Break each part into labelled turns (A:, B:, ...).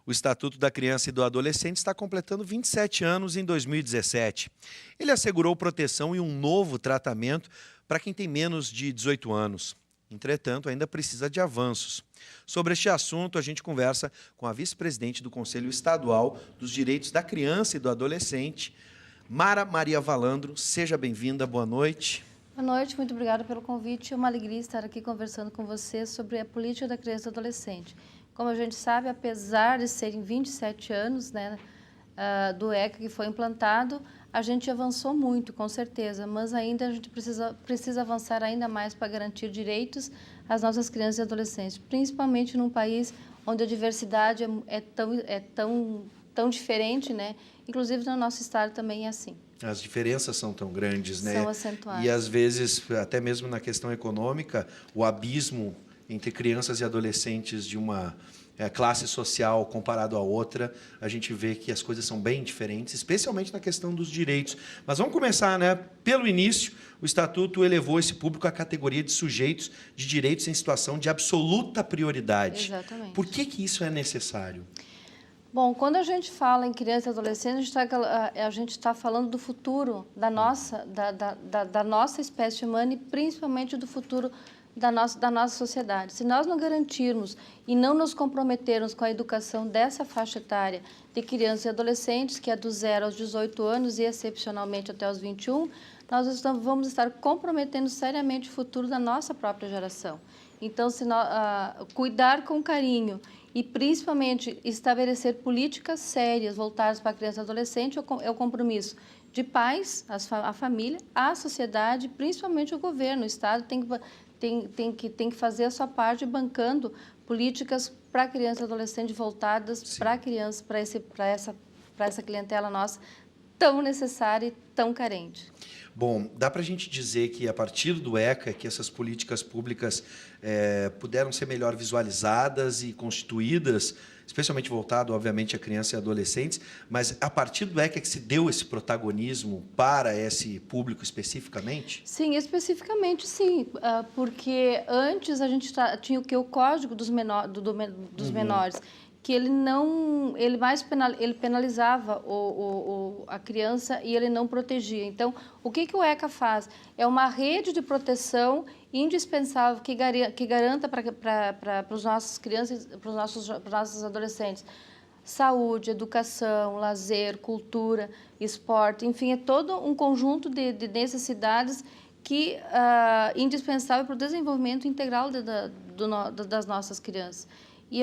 A: O Estatuto da Criança e do Adolescente está completando 27 anos em 2017. Ele assegurou proteção e um novo tratamento para quem tem menos de 18 anos. Entretanto, ainda precisa de avanços. Sobre este assunto, a gente conversa com a vice-presidente do Conselho Estadual dos Direitos da Criança e do Adolescente, Mara Maria Valandro. Seja bem-vinda, boa noite.
B: Boa noite, muito obrigada pelo convite. É uma alegria estar aqui conversando com você sobre a política da criança e do adolescente. Como a gente sabe, apesar de serem 27 anos do ECA que foi implantado, a gente avançou muito, com certeza, mas ainda a gente precisa avançar ainda mais para garantir direitos às nossas crianças e adolescentes, principalmente num país onde a diversidade é tão diferente, né? Inclusive no nosso estado também é assim.
A: As diferenças são tão grandes, né?
B: São acentuadas.
A: E às vezes, até mesmo na questão econômica, o abismo entre crianças e adolescentes de uma classe social comparado a outra, a gente vê que as coisas são bem diferentes, especialmente na questão dos direitos. Mas vamos começar, né? Pelo início, o Estatuto elevou esse público à categoria de sujeitos de direitos em situação de absoluta prioridade.
B: Exatamente.
A: Por que isso é necessário?
B: Bom, quando a gente fala em criança e adolescente, a gente está falando do futuro da nossa espécie humana e principalmente do futuro da nossa sociedade. Se nós não garantirmos e não nos comprometermos com a educação dessa faixa etária de crianças e adolescentes, que é do 0 aos 18 anos e excepcionalmente até os 21, nós vamos estar comprometendo seriamente o futuro da nossa própria geração. Então, se nós, cuidar com carinho e, principalmente, estabelecer políticas sérias voltadas para a criança e adolescente é o compromisso de pais, a família, a sociedade, principalmente o governo. O Estado tem que fazer a sua parte bancando políticas para a criança e adolescente voltadas para a criança, para essa clientela nossa tão necessária e tão carente.
A: Bom, dá para a gente dizer que, a partir do ECA, que essas políticas públicas puderam ser melhor visualizadas e constituídas, especialmente voltado, obviamente, a crianças e adolescentes, mas a partir do ECA que se deu esse protagonismo para esse público especificamente?
B: Sim, especificamente sim, porque antes a gente tinha o Código dos Menores, que ele penalizava a criança e ele não protegia. Então, o que o ECA faz? É uma rede de proteção indispensável que garanta para os nossos crianças, para os nossos adolescentes, saúde, educação, lazer, cultura, esporte, enfim, é todo um conjunto de necessidades que indispensável para o desenvolvimento integral das nossas crianças. E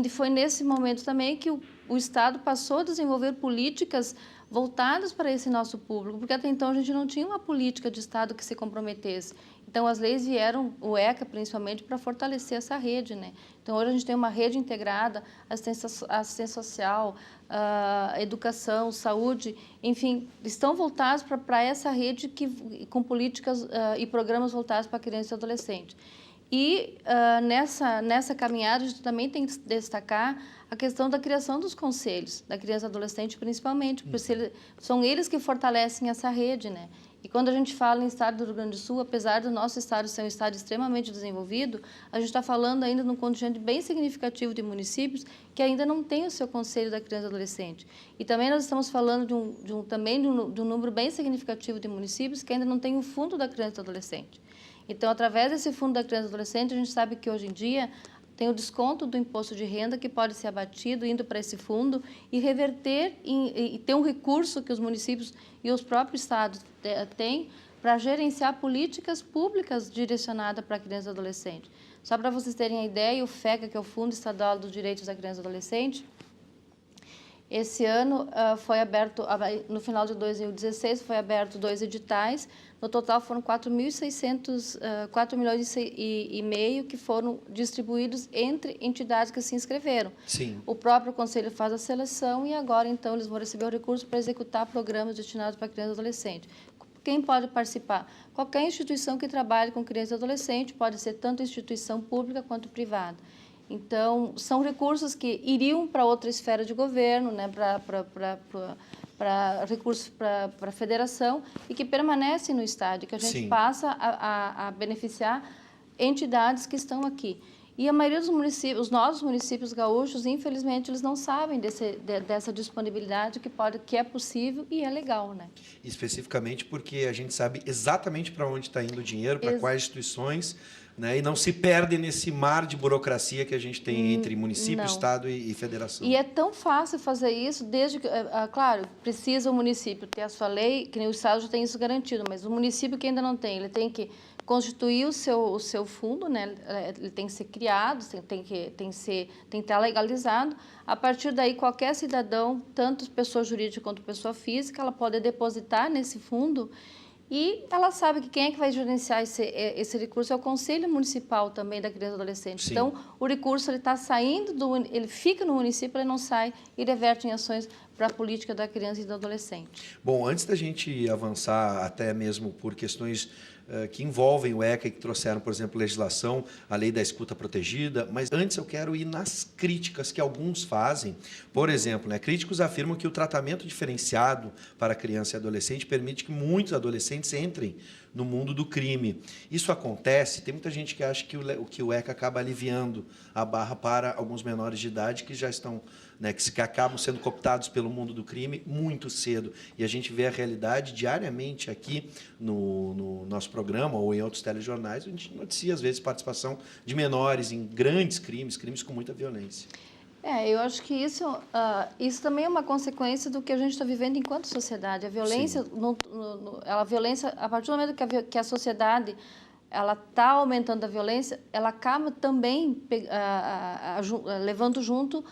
B: foi nesse momento também que o Estado passou a desenvolver políticas voltadas para esse nosso público, porque até então a gente não tinha uma política de Estado que se comprometesse. Então, as leis vieram, o ECA principalmente, para fortalecer essa rede, né? Então, hoje a gente tem uma rede integrada, assistência social, educação, saúde, enfim, estão voltados para essa rede com políticas e programas voltados para criança e adolescente. E nessa caminhada, a gente também tem que destacar a questão da criação dos conselhos, da criança e adolescente principalmente, porque são eles que fortalecem essa rede, né? E quando a gente fala em estado do Rio Grande do Sul, apesar do nosso estado ser um estado extremamente desenvolvido, a gente está falando ainda de um contingente bem significativo de municípios que ainda não tem o seu conselho da criança e adolescente. E também nós estamos falando de um número bem significativo de municípios que ainda não tem o fundo da criança e adolescente. Então, através desse fundo da criança e adolescente, a gente sabe que hoje em dia tem o desconto do imposto de renda que pode ser abatido indo para esse fundo e reverter e ter um recurso que os municípios e os próprios estados têm para gerenciar políticas públicas direcionadas para a criança e adolescente. Só para vocês terem a ideia, o FECA, que é o Fundo Estadual dos Direitos da Criança e Adolescente, esse ano foi aberto, no final de 2016, foi aberto 2 editais. No total foram 4 milhões e meio que foram distribuídos entre entidades que se inscreveram.
A: Sim.
B: O próprio Conselho faz a seleção e agora, então, eles vão receber o recurso para executar programas destinados para criança e adolescente. Quem pode participar? Qualquer instituição que trabalhe com criança e adolescente, pode ser tanto instituição pública quanto privada. Então, são recursos que iriam para outra esfera de governo, né, para recursos para a federação e que permanecem no Estado, que a gente passa a beneficiar entidades que estão aqui. E a maioria dos municípios, os novos municípios gaúchos, infelizmente, eles não sabem dessa disponibilidade que é possível e é legal, né?
A: Especificamente porque a gente sabe exatamente para onde está indo o dinheiro, para quais instituições, né? E não se perde nesse mar de burocracia que a gente tem entre município, estado e federação.
B: E é tão fácil fazer isso, desde que, claro, precisa o município ter a sua lei, que nem o estado já tem isso garantido, mas o município que ainda não tem, ele tem que constituir o seu fundo, né? Ele tem que ser criado, tem que estar legalizado. A partir daí, qualquer cidadão, tanto pessoa jurídica quanto pessoa física, ela pode depositar nesse fundo e ela sabe que quem é que vai gerenciar esse recurso é o Conselho Municipal também da Criança e Adolescente.
A: Sim.
B: Então, o recurso ele está saindo, ele fica no município, ele não sai e reverte em ações para a política da criança e do adolescente.
A: Bom, antes da gente avançar até mesmo por questões que envolvem o ECA e que trouxeram, por exemplo, legislação, a lei da escuta protegida, mas antes eu quero ir nas críticas que alguns fazem. Por exemplo, né, críticos afirmam que o tratamento diferenciado para criança e adolescente permite que muitos adolescentes entrem no mundo do crime. Isso acontece, tem muita gente que acha que o ECA acaba aliviando a barra para alguns menores de idade que já estão, né, que acabam sendo cooptados pelo mundo do crime muito cedo. E a gente vê a realidade diariamente aqui no nosso programa ou em outros telejornais, a gente noticia, às vezes, participação de menores em grandes crimes com muita violência.
B: Eu acho que isso também é uma consequência do que a gente está vivendo enquanto sociedade. A violência, a violência, a partir do momento que a sociedade ela está aumentando a violência, ela acaba também levando junto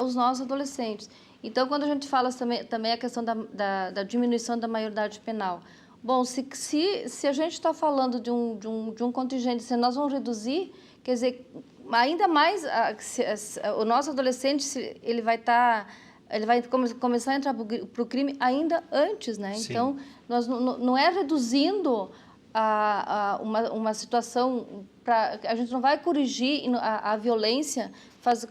B: os nossos adolescentes. Então, quando a gente fala também a questão da diminuição da maioridade penal. Bom, se a gente está falando de um contingente, se nós vamos reduzir, quer dizer, ainda mais o nosso adolescente ele vai começar a entrar para o crime ainda antes, né?
A: Sim.
B: Então, nós não é reduzindo uma situação a gente não vai corrigir a violência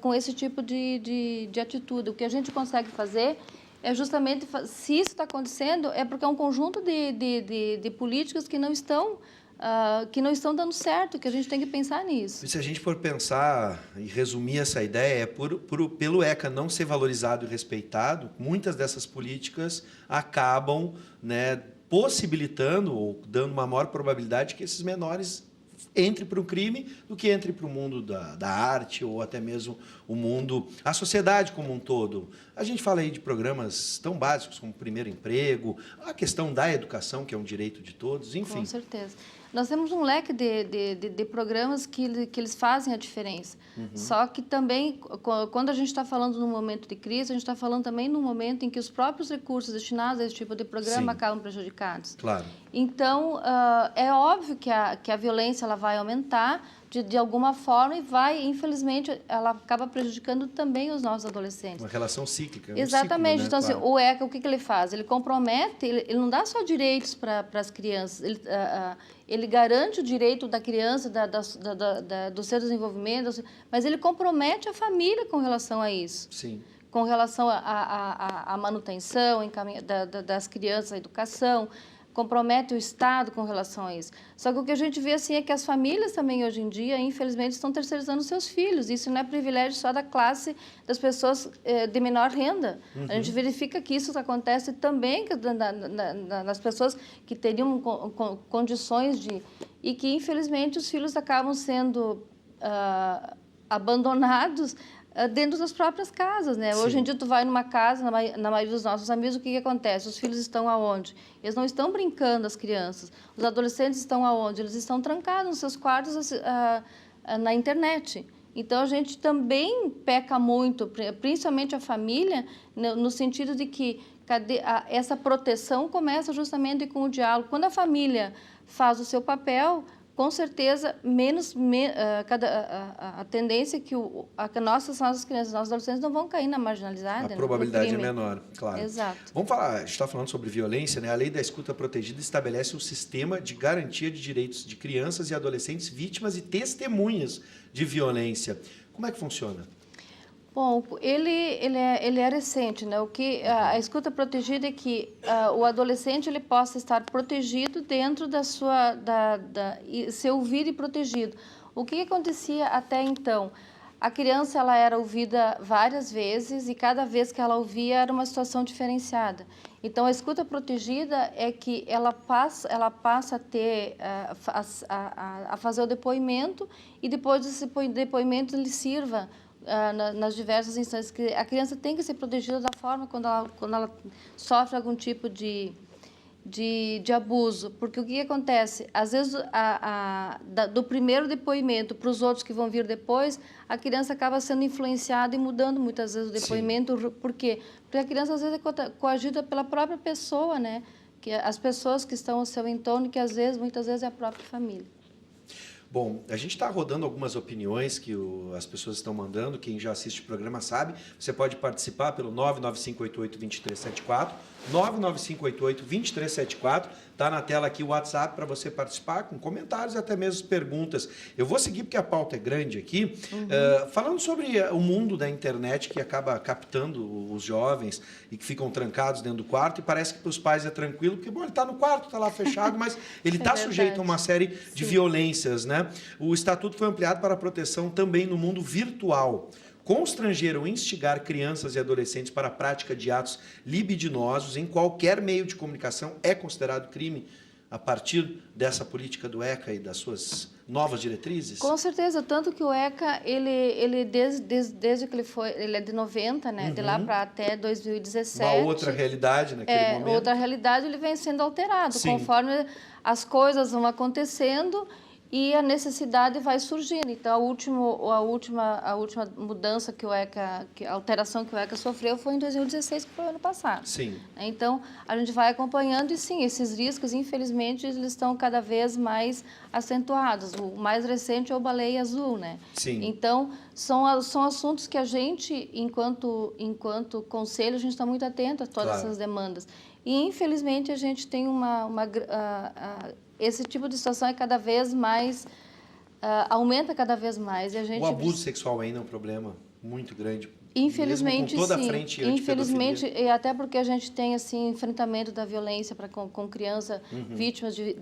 B: com esse tipo de atitude. O que a gente consegue fazer é justamente, se isso está acontecendo, é porque é um conjunto de políticas que não estão dando certo, que a gente tem que pensar nisso.
A: E se a gente for pensar e resumir essa ideia, pelo ECA não ser valorizado e respeitado, muitas dessas políticas acabam, né, possibilitando ou dando uma maior probabilidade que esses menores entre para o crime do que entre para o mundo da arte ou até mesmo a sociedade como um todo. A gente fala aí de programas tão básicos como Primeiro Emprego, a questão da educação, que é um direito de todos, enfim.
B: Com certeza. Nós temos um leque de programas que eles fazem a diferença. Só que também, quando a gente está falando num momento de crise, a gente está falando também num momento em que os próprios recursos destinados a esse tipo de programa acabam prejudicados.
A: Claro.
B: Então, é óbvio que a violência ela vai aumentar de alguma forma e infelizmente, ela acaba prejudicando também os nossos adolescentes.
A: Uma relação cíclica.
B: Exatamente.
A: Ciclo, né?
B: Então,
A: Claro.
B: assim, o ECA, o que ele faz? Ele compromete, ele não dá só direitos para as crianças, ele garante o direito da criança, do seu desenvolvimento, mas ele compromete a família com relação a isso.
A: Sim.
B: Com relação à manutenção das crianças, à educação, compromete o Estado com relação a isso. Só que o que a gente vê assim é que as famílias também hoje em dia, infelizmente, estão terceirizando seus filhos. Isso não é privilégio só da classe das pessoas de menor renda. A gente verifica que isso acontece também nas pessoas que teriam condições e que, infelizmente, os filhos acabam sendo abandonados dentro das próprias casas, né? Hoje em dia, tu vai numa casa, na maioria dos nossos amigos, o que acontece? Os filhos estão aonde? Eles não estão brincando, as crianças. Os adolescentes estão aonde? Eles estão trancados nos seus quartos na internet. Então, a gente também peca muito, principalmente a família, no sentido de que essa proteção começa justamente com o diálogo. Quando a família faz o seu papel, com certeza, a tendência é que nossas crianças, nossos adolescentes não vão cair na marginalidade.
A: A probabilidade é menor, claro.
B: Exato.
A: Vamos falar, a gente está falando sobre violência, né? A Lei da Escuta Protegida estabelece um sistema de garantia de direitos de crianças e adolescentes vítimas e testemunhas de violência. Como é que funciona?
B: Bom, ele é recente, né? A escuta protegida é que o adolescente ele possa estar protegido dentro ser ouvido e protegido. O que acontecia até então? A criança ela era ouvida várias vezes e cada vez que ela ouvia era uma situação diferenciada. Então, a escuta protegida é que ela passa a ter, a fazer o depoimento e depois desse depoimento ele sirva nas diversas instâncias. Que a criança tem que ser protegida da forma quando ela sofre algum tipo de abuso, porque o que acontece? Às vezes, do primeiro depoimento para os outros que vão vir depois, a criança acaba sendo influenciada e mudando muitas vezes o depoimento. Sim. Por quê? Porque a criança às vezes é coagida pela própria pessoa, né? Que as pessoas que estão ao seu entorno, que muitas vezes é a própria família.
A: Bom, a gente está rodando algumas opiniões que as pessoas estão mandando. Quem já assiste o programa sabe. Você pode participar pelo 99588-2374, 99588-2374. Está na tela aqui o WhatsApp para você participar com comentários e até mesmo perguntas. Eu vou seguir porque a pauta é grande aqui. Falando sobre o mundo da internet que acaba captando os jovens e que ficam trancados dentro do quarto, e parece que para os pais é tranquilo, porque bom, ele está no quarto, está lá fechado, mas ele está sujeito a uma série de violências, né? O Estatuto foi ampliado para a proteção também no mundo virtual. Constranger ou instigar crianças e adolescentes para a prática de atos libidinosos em qualquer meio de comunicação é considerado crime a partir dessa política do ECA e das suas novas diretrizes? Com
B: certeza, tanto que o ECA, ele desde que ele é de 90, né, de lá para até 2017.
A: Uma outra realidade naquele momento.
B: Outra realidade, ele vem sendo alterado, sim, conforme as coisas vão acontecendo e a necessidade vai surgindo. Então, a última mudança que a alteração que o ECA sofreu foi em 2016, que foi o ano passado.
A: Sim.
B: Então, a gente vai acompanhando e, sim, esses riscos, infelizmente, eles estão cada vez mais acentuados. O mais recente é o Baleia Azul, né?
A: Sim.
B: Então, são assuntos que a gente, enquanto conselho, a gente está muito atento a todas essas demandas. E, infelizmente, a gente tem esse tipo de situação é cada vez mais, aumenta cada vez mais. E a gente
A: o abuso sexual ainda é um problema muito grande.
B: Infelizmente,
A: mesmo com toda
B: sim.
A: A frente
B: infelizmente, e até porque a gente tem assim enfrentamento da violência com criança vítimas de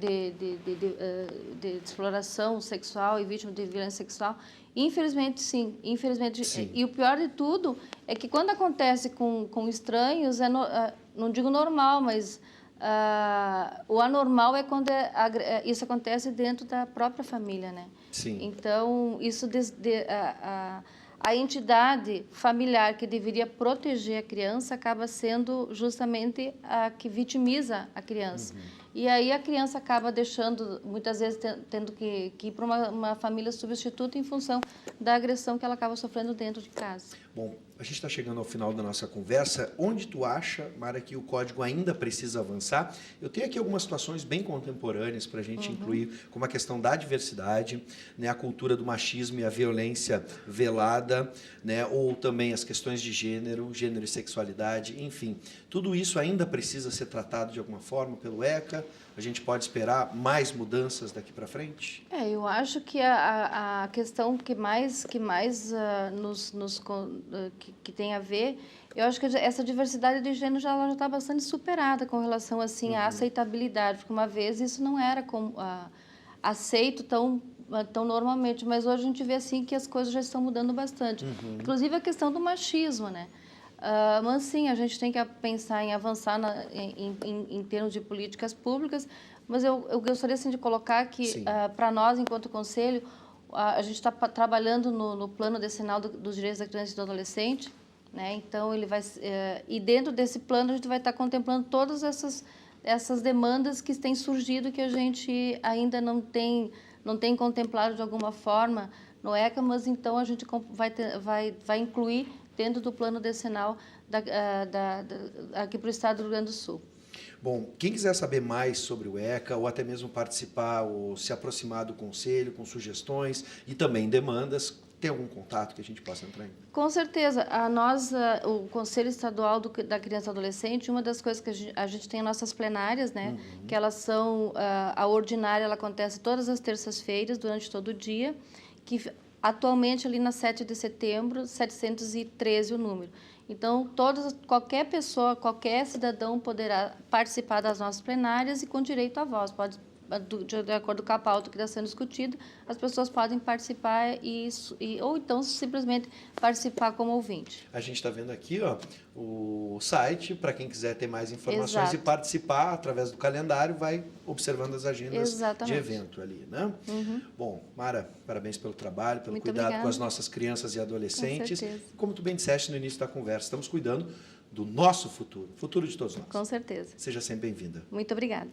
B: exploração sexual e vítimas de violência sexual. Infelizmente, sim. Infelizmente, sim. E o pior de tudo é que quando acontece com estranhos, não digo normal, mas o anormal é quando isso acontece dentro da própria família, né?
A: Sim.
B: Então, isso a entidade familiar que deveria proteger a criança acaba sendo justamente a que vitimiza a criança. E aí a criança acaba deixando, muitas vezes, tendo que ir para uma família substituta em função da agressão que ela acaba sofrendo dentro de casa.
A: Bom, a gente está chegando ao final da nossa conversa. Onde tu acha, Mara, que o código ainda precisa avançar? Eu tenho aqui algumas situações bem contemporâneas para a gente incluir, como a questão da diversidade, né, a cultura do machismo e a violência velada, né, ou também as questões de gênero e sexualidade, enfim. Tudo isso ainda precisa ser tratado de alguma forma pelo ECA? A gente pode esperar mais mudanças daqui para frente?
B: Eu acho que a questão que mais que tem a ver, eu acho que essa diversidade de gênero já está bastante superada com relação assim à aceitabilidade, porque uma vez isso não era aceito tão normalmente, mas hoje a gente vê assim que as coisas já estão mudando bastante. Inclusive a questão do machismo, né? Mas sim, a gente tem que pensar em avançar em termos de políticas públicas, mas eu gostaria assim, de colocar que, para nós, enquanto conselho, a gente está trabalhando no plano decenal dos direitos da criança e do adolescente, né? Então, e dentro desse plano a gente vai estar contemplando todas essas demandas que têm surgido que a gente ainda não tem contemplado de alguma forma no ECA, mas então a gente vai incluir dentro do plano decenal aqui para o estado do Rio Grande do Sul.
A: Bom, quem quiser saber mais sobre o ECA, ou até mesmo participar, ou se aproximar do Conselho com sugestões e também demandas, tem algum contato que a gente possa entrar em?
B: Com certeza. O Conselho Estadual da Criança e Adolescente, uma das coisas que a gente tem nossas plenárias, né? Que elas são... a ordinária, ela acontece todas as terças-feiras, durante todo o dia, que atualmente, ali na 7 de setembro, 713 o número. Então, qualquer pessoa, qualquer cidadão poderá participar das nossas plenárias e com direito à voz. de acordo com a pauta que está sendo discutida, as pessoas podem participar ou então simplesmente participar como ouvinte.
A: A gente está vendo aqui, ó, o site, para quem quiser ter mais informações
B: Exato.
A: e participar através do calendário, vai observando as agendas
B: Exatamente.
A: de evento ali, né? Bom, Mara, parabéns pelo trabalho, pelo
B: Muito
A: cuidado
B: obrigada.
A: com as nossas crianças e adolescentes.
B: Com certeza.
A: Como tu bem disseste no início da conversa, estamos cuidando do nosso futuro, futuro de todos nós.
B: Com certeza.
A: Seja sempre bem-vinda.
B: Muito obrigada.